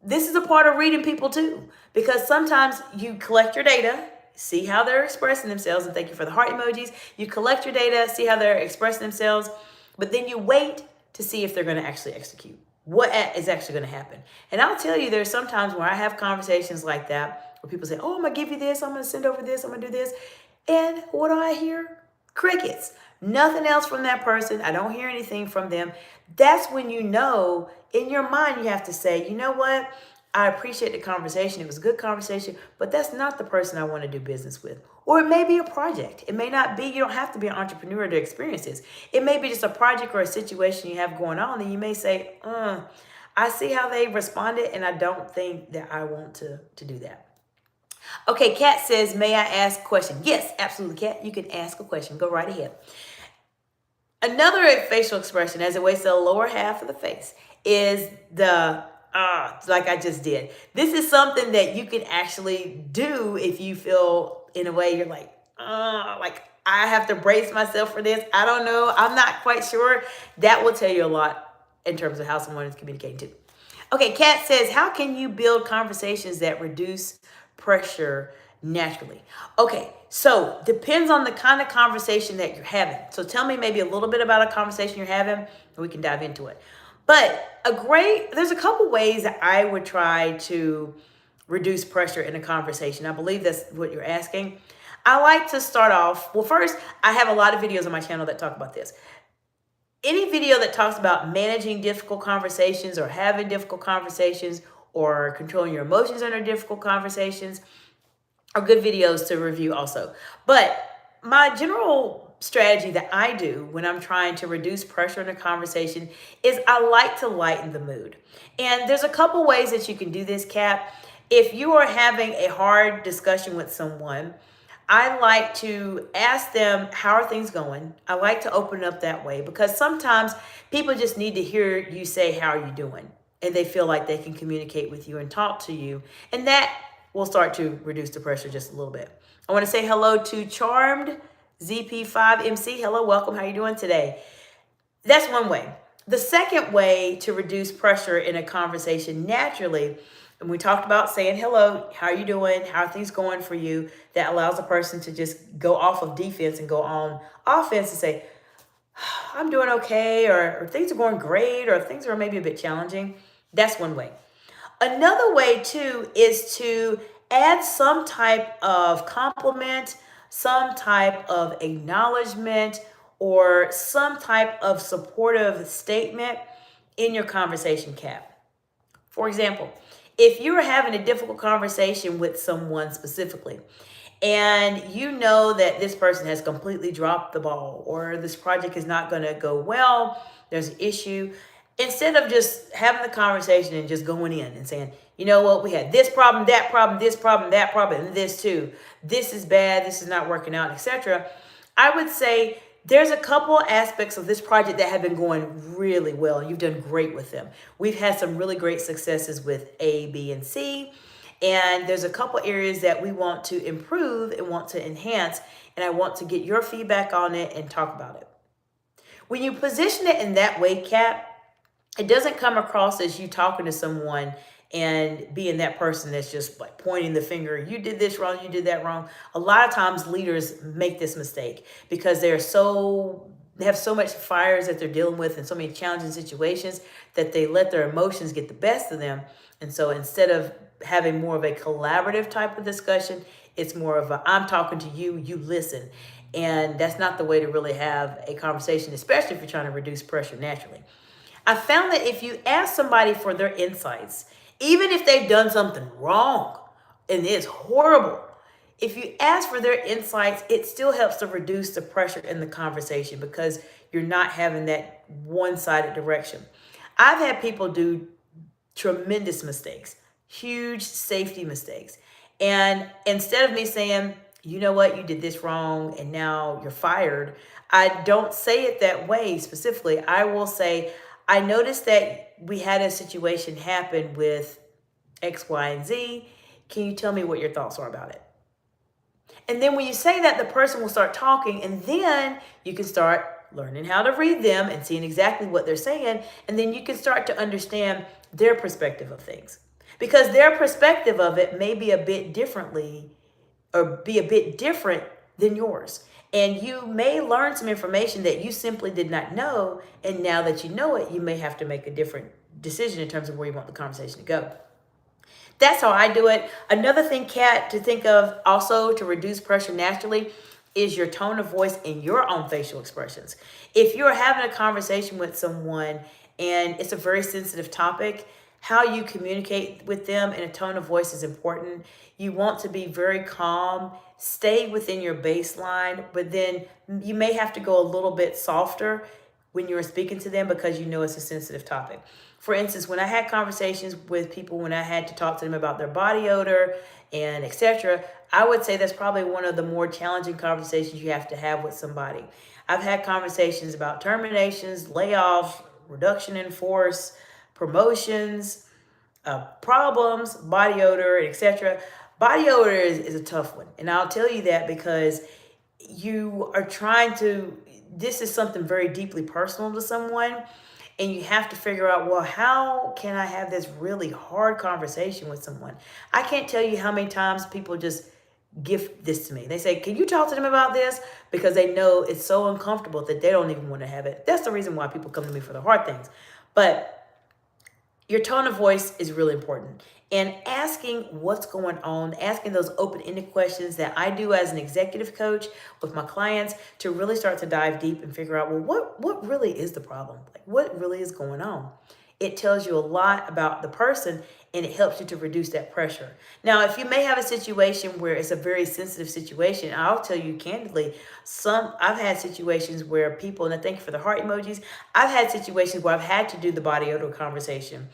this is a part of reading people too, because sometimes you collect your data, see how they're expressing themselves, and thank you for the heart emojis. You collect your data, see how they're expressing themselves, but then you wait to see if they're going to actually execute. What is actually going to happen? And I'll tell you, there's sometimes where I have conversations like that where people say, oh, I'm going to give you this. I'm going to send over this. I'm going to do this. And what do I hear? Crickets. Nothing else from that person. I don't hear anything from them. That's when you know, in your mind, you have to say, you know what? I appreciate the conversation. It was a good conversation, but that's not the person I want to do business with. Or it may be a project. It may not be, you don't have to be an entrepreneur to experience this. It may be just a project or a situation you have going on, and you may say, I see how they responded, and I don't think that I want to do that. Okay, Kat says, may I ask a question? Yes, absolutely, Kat. You can ask a question. Go right ahead. Another facial expression as it relates to the lower half of the face is the like I just did. This is something that you can actually do if you feel in a way you're like I have to brace myself for this. I don't know. I'm not quite sure. That will tell you a lot in terms of how someone is communicating too. Okay, Kat says, how can you build conversations that reduce pressure naturally? Okay, so depends on the kind of conversation that you're having. So tell me maybe a little bit about a conversation you're having, and we can dive into it. But there's a couple ways that I would try to reduce pressure in a conversation. I believe that's what you're asking. I like to start off, well, first, I have a lot of videos on my channel that talk about this. Any video that talks about managing difficult conversations or having difficult conversations or controlling your emotions under difficult conversations are good videos to review also. But my general strategy that I do when I'm trying to reduce pressure in a conversation is I like to lighten the mood. And there's a couple ways that you can do this, Kat. If you are having a hard discussion with someone, I like to ask them, how are things going? I like to open up that way because sometimes people just need to hear you say, how are you doing? And they feel like they can communicate with you and talk to you. And that will start to reduce the pressure just a little bit. I want to say hello to Charmed ZP5MC. Hello, welcome. How are you doing today? That's one way. The second way to reduce pressure in a conversation naturally, and we talked about saying hello, how are you doing? How are things going for you? That allows a person to just go off of defense and go on offense and say, I'm doing okay, or things are going great, or things are maybe a bit challenging. That's one way. Another way too is to add some type of compliment, some type of acknowledgement, or some type of supportive statement in your conversation, Kat. For example, if you're having a difficult conversation with someone specifically, and you know that this person has completely dropped the ball, or this project is not going to go well, there's an issue, instead of just having the conversation and just going in and saying, you know what, we had this problem, that problem, this problem, that problem, and this too. This is bad, this is not working out, etc. I would say there's a couple aspects of this project that have been going really well. You've done great with them. We've had some really great successes with A, B, and C. And there's a couple areas that we want to improve and want to enhance. And I want to get your feedback on it and talk about it. When you position it in that way, Kat, it doesn't come across as you talking to someone and being that person that's just like pointing the finger. You did this wrong, you did that wrong. A lot of times leaders make this mistake because they're so They have so much fires that they're dealing with and so many challenging situations that they let their emotions get the best of them. And so instead of having more of a collaborative type of discussion, it's more of a I'm talking to you, you listen. And that's not the way to really have a conversation, especially if you're trying to reduce pressure naturally. I found that if you ask somebody for their insights, even if they've done something wrong and it's horrible, if you ask for their insights, it still helps to reduce the pressure in the conversation because you're not having that one-sided direction. I've had people do tremendous mistakes, huge safety mistakes. And instead of me saying, you know what, you did this wrong and now you're fired, I don't say it that way specifically. I will say, I noticed that we had a situation happen with X, Y, and Z. Can you tell me what your thoughts are about it? And then when you say that, the person will start talking, and then you can start learning how to read them and seeing exactly what they're saying. And then you can start to understand their perspective of things, because their perspective of it may be a bit differently or be a bit different than yours. And you may learn some information that you simply did not know. And now that you know it, you may have to make a different decision in terms of where you want the conversation to go. That's how I do it. Another thing, Kat, to think of also to reduce pressure naturally is your tone of voice and your own facial expressions. If you're having a conversation with someone and it's a very sensitive topic, how you communicate with them in a tone of voice is important. You want to be very calm, stay within your baseline, but then you may have to go a little bit softer when you're speaking to them because you know it's a sensitive topic. For instance, when I had conversations with people, when I had to talk to them about their body odor and etc., I would say that's probably one of the more challenging conversations you have to have with somebody. I've had conversations about terminations, layoffs, reduction in force, promotions, problems, body odor, etc. Body odor is a tough one. And I'll tell you that because you are trying to, this is something very deeply personal to someone. And you have to figure out, well, how can I have this really hard conversation with someone? I can't tell you how many times people just gift this to me. They say, can you talk to them about this? Because they know it's so uncomfortable that they don't even want to have it. That's the reason why people come to me for the hard things. But your tone of voice is really important. And asking what's going on, asking those open-ended questions that I do as an executive coach with my clients to really start to dive deep and figure out, well, what really is the problem? Like, what really is going on? It tells you a lot about the person and it helps you to reduce that pressure. Now, if you may have a situation where it's a very sensitive situation, I'll tell you candidly, I've had situations where people, and I thank you for the heart emojis, I've had situations where I've had to do the body odor conversation.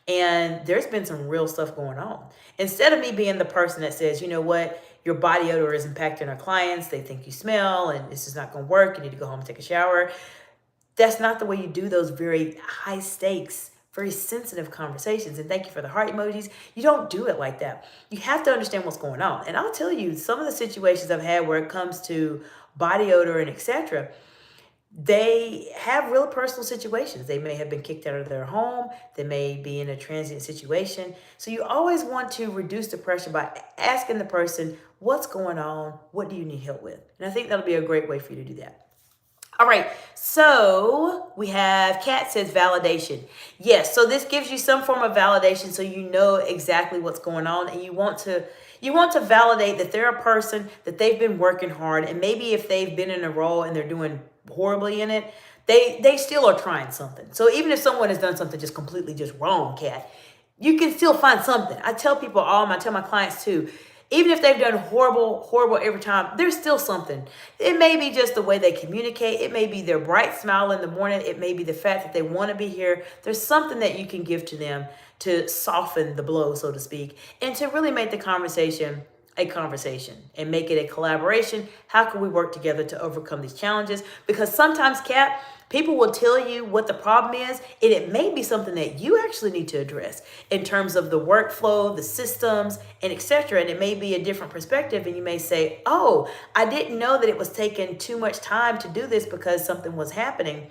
And there's been some real stuff going on. Instead of me being the person that says, you know what, your body odor is impacting our clients, they think you smell and this is not going to work, you need to go home and take a shower. That's not the way you do those very high stakes, very sensitive conversations. And thank you for the heart emojis. You don't do it like that. You have to understand what's going on. And I'll tell you, some of the situations I've had where it comes to body odor and etc., they have real personal situations. They may have been kicked out of their home. They may be in a transient situation. So you always want to reduce the pressure by asking the person, what's going on? What do you need help with? And I think that'll be a great way for you to do that. All right, so we have Kat says validation. Yes, so this gives you some form of validation so you know exactly what's going on, and you want to validate that they're a person, that they've been working hard, and maybe if they've been in a role and they're doing horribly in it, they still are trying something. So even if someone has done something just completely just wrong, Kat, you can still find something. I tell people I tell my clients too, even if they've done horrible every time, there's still something. It may be just the way they communicate. It may be their bright smile in the morning. It may be the fact that they want to be here. There's something that you can give to them to soften the blow, so to speak, and to really make the conversation a conversation and make it a collaboration. How can we work together to overcome these challenges? Because sometimes, Kat, people will tell you what the problem is, and it may be something that you actually need to address in terms of the workflow, the systems, and etc. And it may be a different perspective, and you may say, oh, I didn't know that it was taking too much time to do this because something was happening.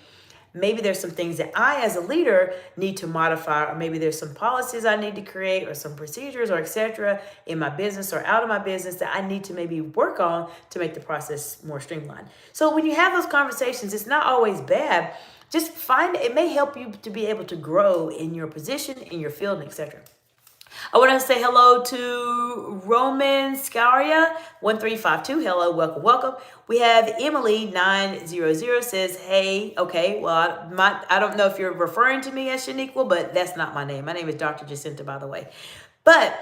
Maybe there's some things that I, as a leader, need to modify, or maybe there's some policies I need to create, or some procedures, or etc. in my business or out of my business that I need to maybe work on to make the process more streamlined. So when you have those conversations, it's not always bad. Just find it may help you to be able to grow in your position, in your field, etc. I want to say hello to Roman Scaria 1352. Hello, welcome, welcome. We have Emily 900 says, hey, okay, well, I don't know if you're referring to me as Shaniqua, but that's not my name. My name is Dr. Jacinta, by the way. But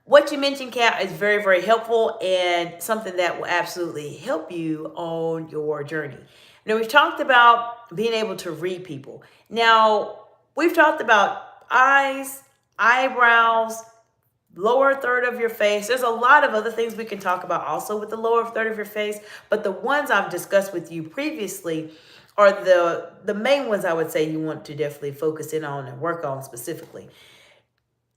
what you mentioned, Kat, is very, very helpful and something that will absolutely help you on your journey. Now, we've talked about being able to read people. Now, we've talked about eyes, eyebrows, lower third of your face. There's a lot of other things we can talk about also with the lower third of your face, but the ones I've discussed with you previously are the main ones I would say you want to definitely focus in on and work on specifically.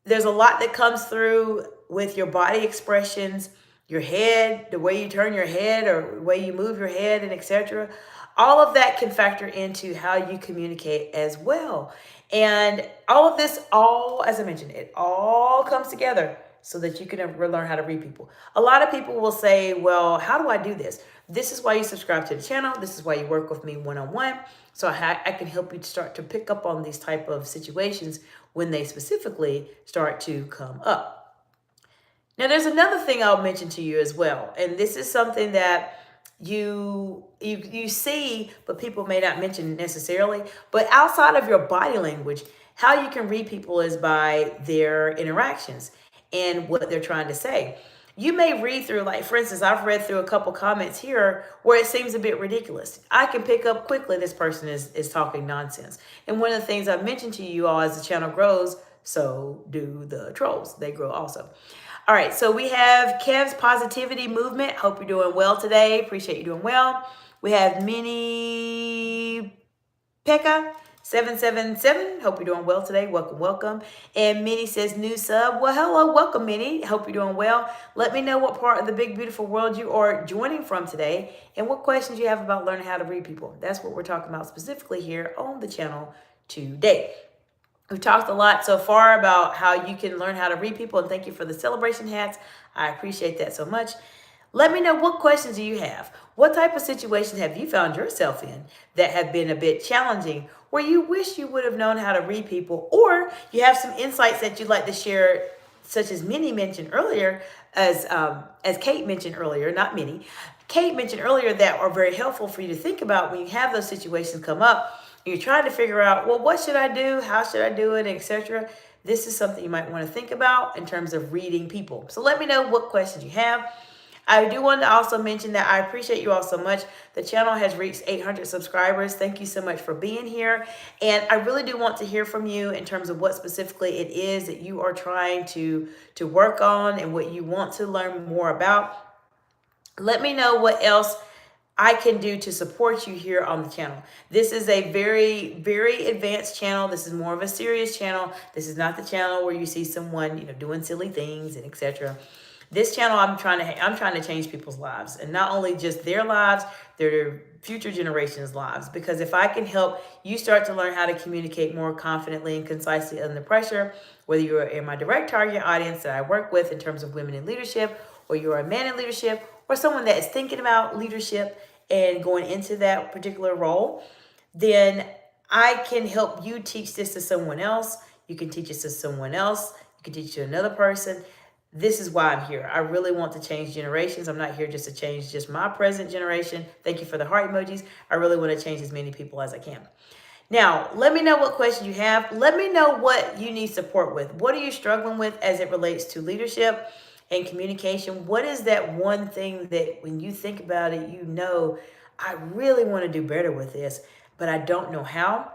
There's a lot that comes through with your body expressions, your head, the way you turn your head or the way you move your head, and etc. All of that can factor into how you communicate as well. And all of this, as I mentioned, it all comes together so that you can learn how to read people. A lot of people will say, well, how do I do this? This is why you subscribe to the channel. This is why you work with me one-on-one. So I can help you to start to pick up on these type of situations when they specifically start to come up. Now, there's another thing I'll mention to you as well. And this is something that you see, but people may not mention necessarily. But outside of your body language, how you can read people is by their interactions and what they're trying to say. You may read through, like, for instance, I've read through a couple comments here where it seems a bit ridiculous. I can pick up quickly this person is talking nonsense. And one of the things I've mentioned to you all, as the channel grows, so do the trolls. They grow also. All right, so we have Kev's Positivity Movement. Hope you're doing well today. Appreciate you doing well. We have Minnie Pekka 777. Hope you're doing well today. Welcome, welcome. And Minnie says new sub. Well, hello, welcome, Minnie. Hope you're doing well. Let me know what part of the big, beautiful world you are joining from today and what questions you have about learning how to read people. That's what we're talking about specifically here on the channel today. We've talked a lot so far about how you can learn how to read people, and thank you for the celebration hats. I appreciate that so much. Let me know, what questions do you have? What type of situations have you found yourself in that have been a bit challenging, where you wish you would have known how to read people, or you have some insights that you'd like to share, such as Minnie mentioned earlier, as Kate mentioned earlier, not Minnie. Kate mentioned earlier, that are very helpful for you to think about when you have those situations come up. You're trying to figure out, well, what should I do? How should I do it, etc. This is something you might want to think about in terms of reading people. So let me know what questions you have. I do want to also mention that I appreciate you all so much. The channel has reached 800 subscribers. Thank you so much for being here. And I really do want to hear from you in terms of what specifically it is that you are trying to work on and what you want to learn more about. Let me know what else I can do to support you here on the channel. This is a very, very advanced channel. This is more of a serious channel. This is not the channel where you see someone, doing silly things and etc. This channel, I'm trying to change people's lives, and not only just their lives, their future generations' lives. Because if I can help you start to learn how to communicate more confidently and concisely under pressure, whether you're in my direct target audience that I work with in terms of women in leadership, or you're a man in leadership, or someone that is thinking about leadership and going into that particular role, then I can help you teach this to someone else. You can teach this to someone else. You can teach it to another person. This is why I'm here. I really want to change generations. I'm not here just to change just my present generation. Thank you for the heart emojis. I really want to change as many people as I can. Now, let me know what questions you have. Let me know what you need support with. What are you struggling with as it relates to leadership and communication? What is that one thing that when you think about it, I really want to do better with this, but I don't know how?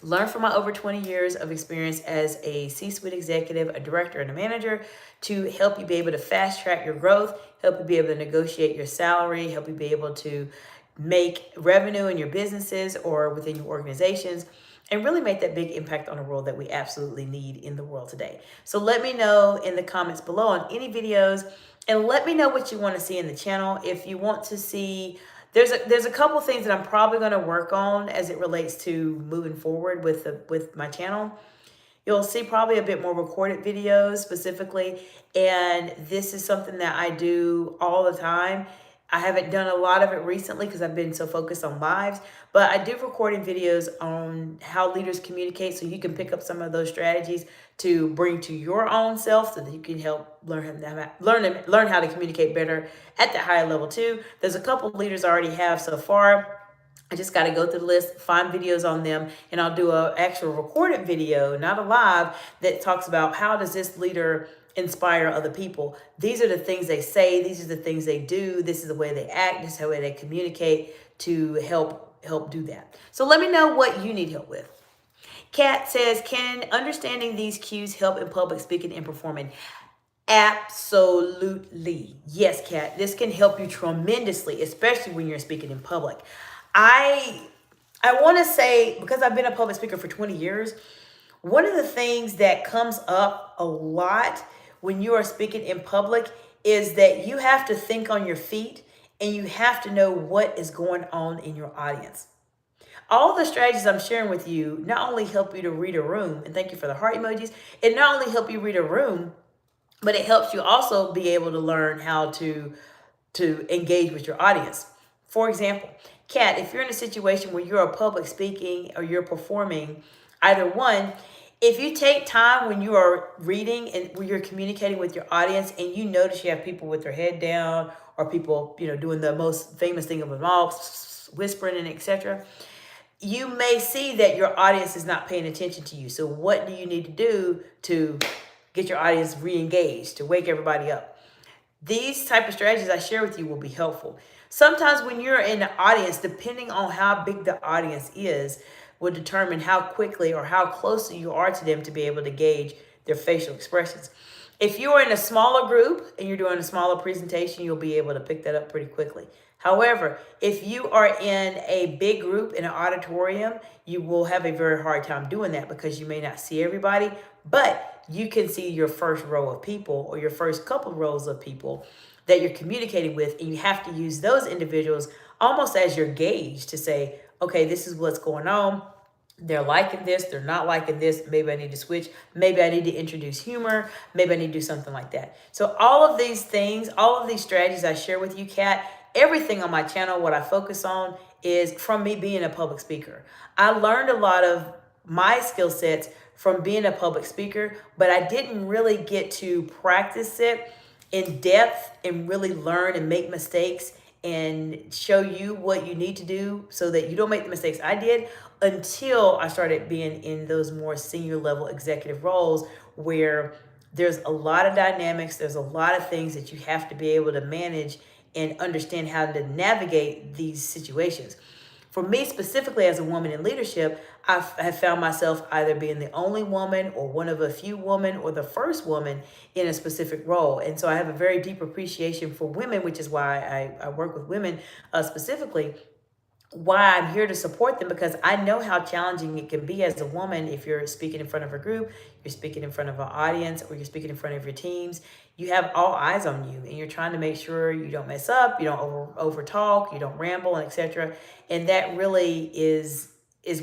Learn from my over 20 years of experience as a C-suite executive, a director, and a manager to help you be able to fast track your growth, help you be able to negotiate your salary, help you be able to make revenue in your businesses or within your organizations, and really make that big impact on the world that we absolutely need in the world today. So let me know in the comments below on any videos, and let me know what you want to see in the channel. If you want to see There's a couple things that I'm probably going to work on as it relates to moving forward with my channel. You'll see probably a bit more recorded videos specifically, and this is something that I do all the time. I haven't done a lot of it recently because I've been so focused on lives, but I do recording videos on how leaders communicate, so you can pick up some of those strategies to bring to your own self, so that you can help learn how to communicate better at the higher level too. There's a couple leaders I already have so far. I just got to go through the list, find videos on them, and I'll do an actual recorded video, not a live, that talks about how does this leader inspire other people. These are the things they say. These are the things they do. This is the way they act. This is the way they communicate to help do that. So let me know what you need help with. Kat says, can understanding these cues help in public speaking and performing? Absolutely. Yes, Kat. This can help you tremendously, especially when you're speaking in public. I want to say, because I've been a public speaker for 20 years, one of the things that comes up a lot when you are speaking in public is that you have to think on your feet and you have to know what is going on in your audience. All the strategies I'm sharing with you not only help you to read a room, and thank you for the heart emojis, it not only help you read a room, but it helps you also be able to learn how to engage with your audience. For example, Kat, if you're in a situation where you're a public speaking or you're performing, either one, if you take time when you are reading and when you're communicating with your audience and you notice you have people with their head down or people, doing the most famous thing of them all, whispering and etc., you may see that your audience is not paying attention to you. So what do you need to do to get your audience re-engaged, to wake everybody up? These type of strategies I share with you will be helpful. Sometimes when you're in the audience, depending on how big the audience is, will determine how quickly or how closely you are to them to be able to gauge their facial expressions. If you're in a smaller group and you're doing a smaller presentation, you'll be able to pick that up pretty quickly. However, if you are in a big group in an auditorium, you will have a very hard time doing that because you may not see everybody, but you can see your first row of people or your first couple rows of people that you're communicating with, and you have to use those individuals almost as your gauge to say, okay, this is what's going on. They're liking this, they're not liking this. Maybe I need to switch. Maybe I need to introduce humor. Maybe I need to do something like that. So all of these things, all of these strategies I share with you, Kat, everything on my channel, what I focus on is from me being a public speaker. I learned a lot of my skill sets from being a public speaker, but I didn't really get to practice it in depth and really learn and make mistakes and show you what you need to do so that you don't make the mistakes I did until I started being in those more senior level executive roles where there's a lot of dynamics, there's a lot of things that you have to be able to manage and understand how to navigate these situations. For me specifically as a woman in leadership, I have found myself either being the only woman or one of a few women or the first woman in a specific role. And so I have a very deep appreciation for women, which is why I work with women specifically, why I'm here to support them, because I know how challenging it can be as a woman if you're speaking in front of a group, you're speaking in front of an audience, or you're speaking in front of your teams. You have all eyes on you and you're trying to make sure you don't mess up, you don't over talk, you don't ramble, and etc. And that really is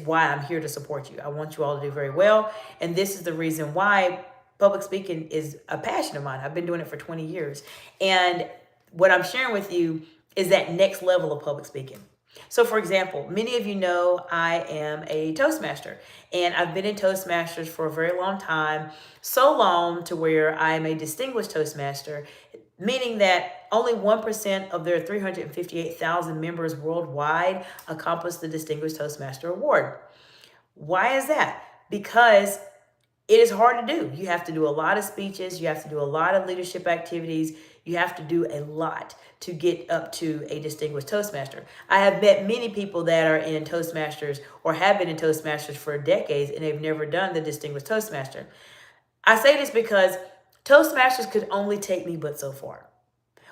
why I'm here to support you. I want you all to do very well. And this is the reason why public speaking is a passion of mine. I've been doing it for 20 years. And what I'm sharing with you is that next level of public speaking. So for example, many of you know I am a Toastmaster, and I've been in Toastmasters for a very long time, so long to where I am a distinguished Toastmaster, meaning that only 1% of their 358,000 members worldwide accomplish the Distinguished Toastmaster Award. Why is that? Because it is hard to do. You have to do a lot of speeches. You have to do a lot of leadership activities. You have to do a lot to get up to a distinguished Toastmaster. I have met many people that are in Toastmasters or have been in Toastmasters for decades and they've never done the distinguished Toastmaster. I say this because Toastmasters could only take me but so far.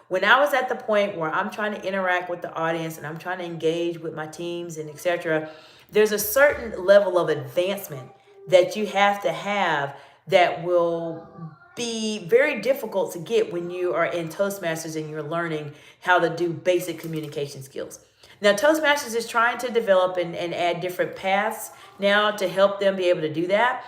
When I was at the point where I'm trying to interact with the audience and I'm trying to engage with my teams and etc., there's a certain level of advancement that you have to have that will be very difficult to get when you are in Toastmasters and you're learning how to do basic communication skills. Now, Toastmasters is trying to develop and add different paths now to help them be able to do that.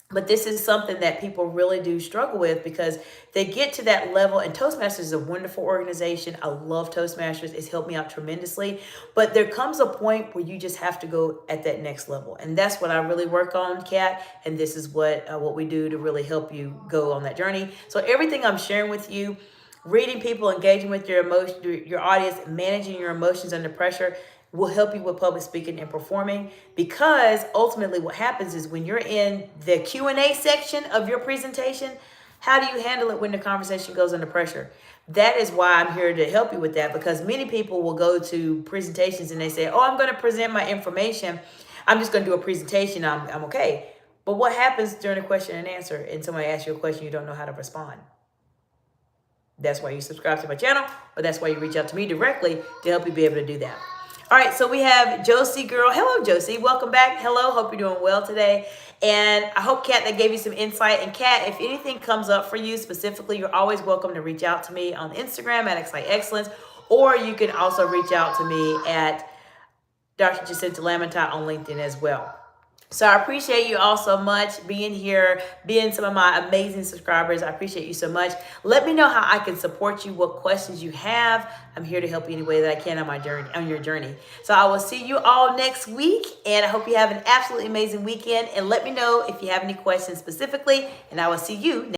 But this is something that people really do struggle with because they get to that level. And Toastmasters is a wonderful organization. I love Toastmasters. It's helped me out tremendously. But there comes a point where you just have to go at that next level. And that's what I really work on, Kat. And this is what we do to really help you go on that journey. So everything I'm sharing with you, reading people, engaging with your emotion, your audience, managing your emotions under pressure, will help you with public speaking and performing, because ultimately what happens is when you're in the Q&A section of your presentation, how do you handle it when the conversation goes under pressure? That is why I'm here to help you with that, because many people will go to presentations and they say, oh, I'm going to present my information. I'm just going to do a presentation. I'm okay. But what happens during a question and answer and somebody asks you a question you don't know how to respond? That's why you subscribe to my channel, or that's why you reach out to me directly to help you be able to do that. All right, so we have Josie Girl. Hello, Josie. Welcome back. Hello. Hope you're doing well today. And I hope, Kat, that gave you some insight. And Kat, if anything comes up for you specifically, you're always welcome to reach out to me on Instagram at Excite Excellence, or you can also reach out to me at Dr. Jacinta Lamont on LinkedIn as well. So I appreciate you all so much being here, being some of my amazing subscribers. I appreciate you so much. Let me know how I can support you, what questions you have. I'm here to help you any way that I can on my journey, on your journey. So I will see you all next week, and I hope you have an absolutely amazing weekend. And let me know if you have any questions specifically, and I will see you next week.